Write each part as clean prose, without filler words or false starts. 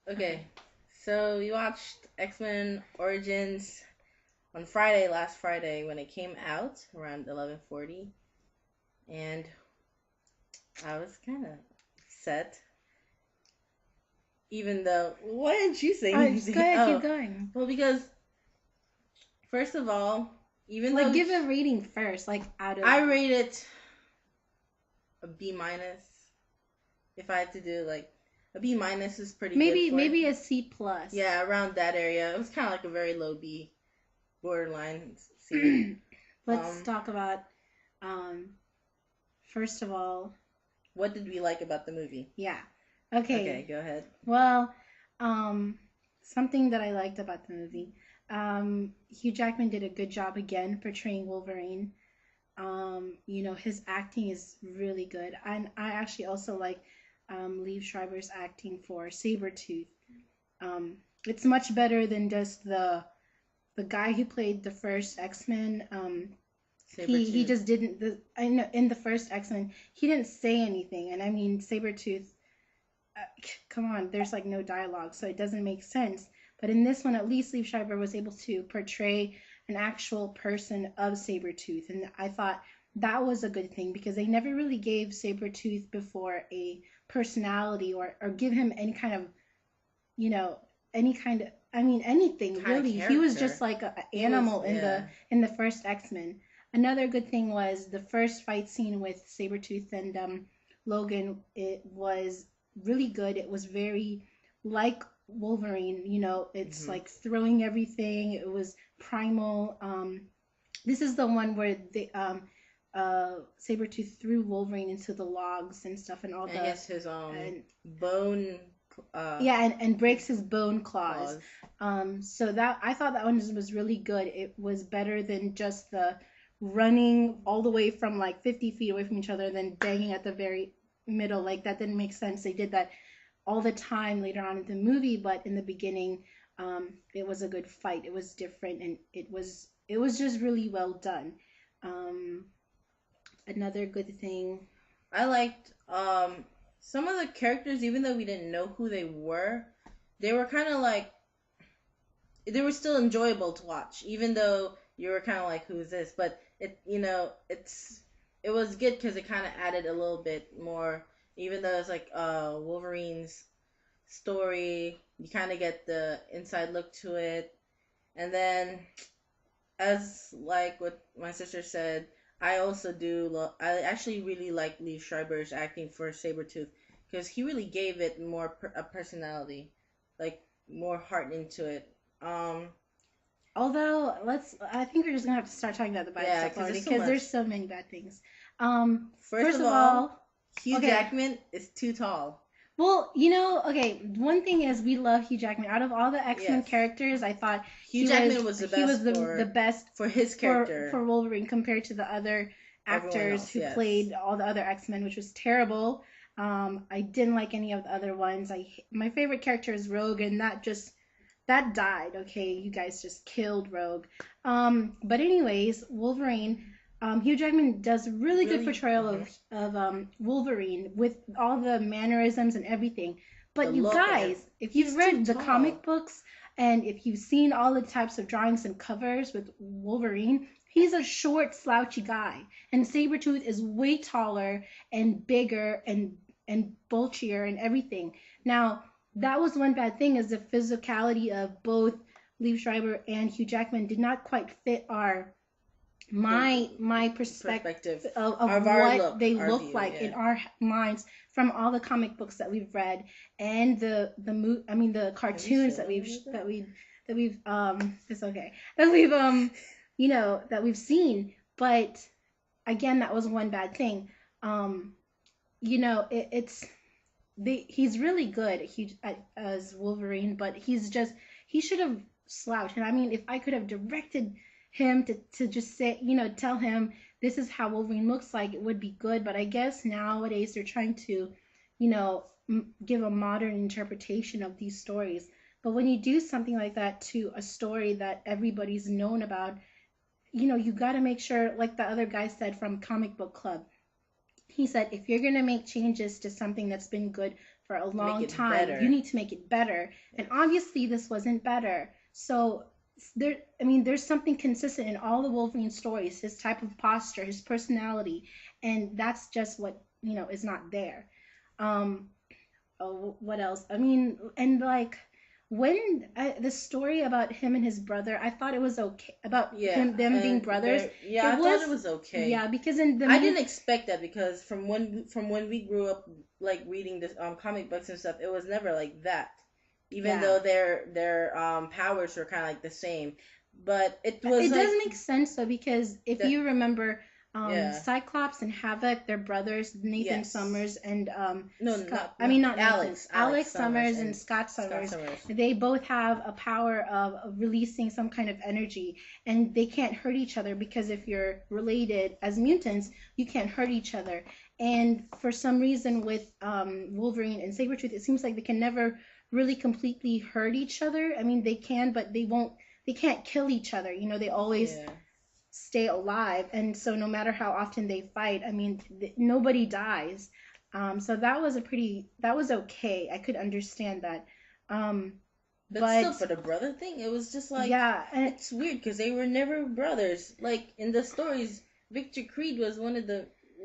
Okay, so we watched X-Men Origins on Friday, last Friday, when it came out around 11:40, and I was kind of upset. Even though, why didn't you say Just anything? go ahead, keep Oh, going. well, because first of all, even Like, though give a rating first, like out of I rate it a B minus, if I had to do like a B minus is pretty good maybe for it. maybe a C plus. Yeah, around that area. It was kind of like a very low B, borderline C. Let's Um, talk about um first of all, what did we like about the movie? yeah. Okay, Okay. go ahead. Well, something that I liked about the movie. Hugh Jackman did a good job again portraying Wolverine. His acting is really good. And I actually also like Liev Schreiber's acting for Sabretooth. It's much better than just the guy who played the first X-Men. He Sabretooth. just didn't I know in the first X-Men he didn't say anything, and I mean Sabretooth, come on, there's like no dialogue, so it doesn't make sense. But in this one, at least Liev Schreiber was able to portray an actual person of Sabretooth. And I thought that was a good thing because they never really gave Sabretooth before a personality or give him any kind of, you know, any kind of, I mean, anything Kind of really. He was character. just like an He was, animal in yeah. the first X-Men. Another good thing was the first fight scene with Sabretooth and Logan. It was really good. It was very like Wolverine, it's Hmm. like throwing everything. It was primal. This is the one where the Sabretooth threw Wolverine into the logs and stuff and all And I the guess his and bone uh yeah, and breaks his bone claws. claws. So that I thought that one was really good. It was better than just the running all the way from like 50 feet away from each other, and then banging at the very middle. Like that didn't make sense. They did that all the time later on in the movie, but in the beginning, it was a good fight. It was different, and it was just really well done. Um, Another good thing. I liked some of the characters, even though we didn't know who they were kind of like they were still enjoyable to watch, even though you were kind of like, "Who is this?" But it was good because it kind of added a little bit more. Even though it's like Wolverine's story, you kind of get the inside look to it, and then as like what my sister said, I also do. I actually really like Lee Schreiber's acting for Sabretooth because he really gave it more a personality, like more heart into it. Um, Although, I think we're just gonna have to start talking about the bad yeah, stuff because already there's so because much. there's so many bad things. First First of of all, all, Hugh okay, Jackman is too tall. well, okay, one thing is we love Hugh Jackman. Out of all the X-Men Yes, characters, I thought Hugh Jackman was the he was best the best for his for character. Wolverine compared to the other Everyone actors else, who yes. played all the other X-Men, which was terrible. I didn't like any of the other ones. My favorite character is Rogue, and that died. Okay, you guys just killed Rogue. But anyways, Wolverine. Hugh Jackman does really good Really, portrayal of Wolverine with all the mannerisms and everything. the But you look and guys, if you've he's too read the tall. comic books and if you've seen all the types of drawings and covers with Wolverine, he's a short, slouchy guy, and Sabretooth is way taller and bigger and bulkier and everything. Now, that was one bad thing is the physicality of both Liev Schreiber and Hugh Jackman did not quite fit The my perspective perspective of of our what look, they our look view, like in yeah. our minds from all the comic books that we've read and I mean the Have you cartoons shown them anything? that we've it's okay that we've that we've seen. But again, that was one bad thing. um it's he's really good as Wolverine, but he should have slouched. And I mean, if I could have directed him to just say, tell him this is how Wolverine looks like, it would be good. But I guess nowadays they're trying to, give a modern interpretation of these stories. But when you do something like that to a story that everybody's known about, you got to make sure, like the other guy said from Comic Book Club, he said, if you're going to make changes to something that's been good for a long Make it time. better. You need to make it better. And obviously this wasn't better. So there, I mean, there's something consistent in all the Wolverine stories, his type of posture, his personality, and that's just what, is not there. Um, oh, what else? I mean, and like the story about him and his brother, I thought it was okay about them being brothers. Yeah, I thought it was okay. Yeah, because I didn't expect that, because from when we grew up, like reading this comic books and stuff, it was never like that. Even though their powers were kind of like the same, but it does make sense though, because if you remember, Cyclops and Havoc, they're brothers, Nathan Summers and not Alex Summers and Scott Summers. They both have a power of releasing some kind of energy, and they can't hurt each other, because if you're related as mutants, you can't hurt each other. And for some reason with Wolverine and Sabretooth, it seems like they can never really completely hurt each other. I mean, they can, but they can't kill each other. They always stay alive. And so no matter how often they fight, I mean, nobody dies. So that was okay. I could understand that. But still, for the brother thing, it was just like, it's weird, because they were never brothers. Like in the stories, Victor Creed was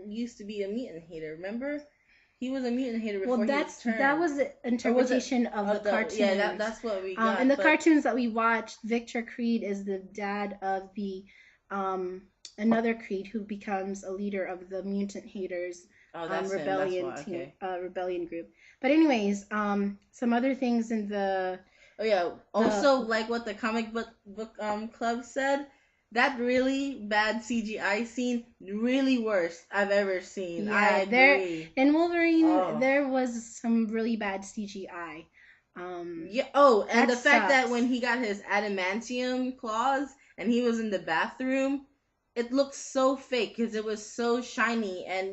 used to be a mutant hater, remember? He was a mutant hater before he was turned. That was the interpretation of the cartoons. Yeah, that's what we got. In the cartoons that we watched, Victor Creed is the dad of the another Creed who becomes a leader of the mutant haters rebellion rebellion group. But anyways, some other things in the also like what the comic book club said. That really bad CGI scene, really worst I've ever seen. Yeah, I agree. In Wolverine, there was some really bad CGI. And the fact that when he got his adamantium claws and he was in the bathroom, it looked so fake because it was so shiny, and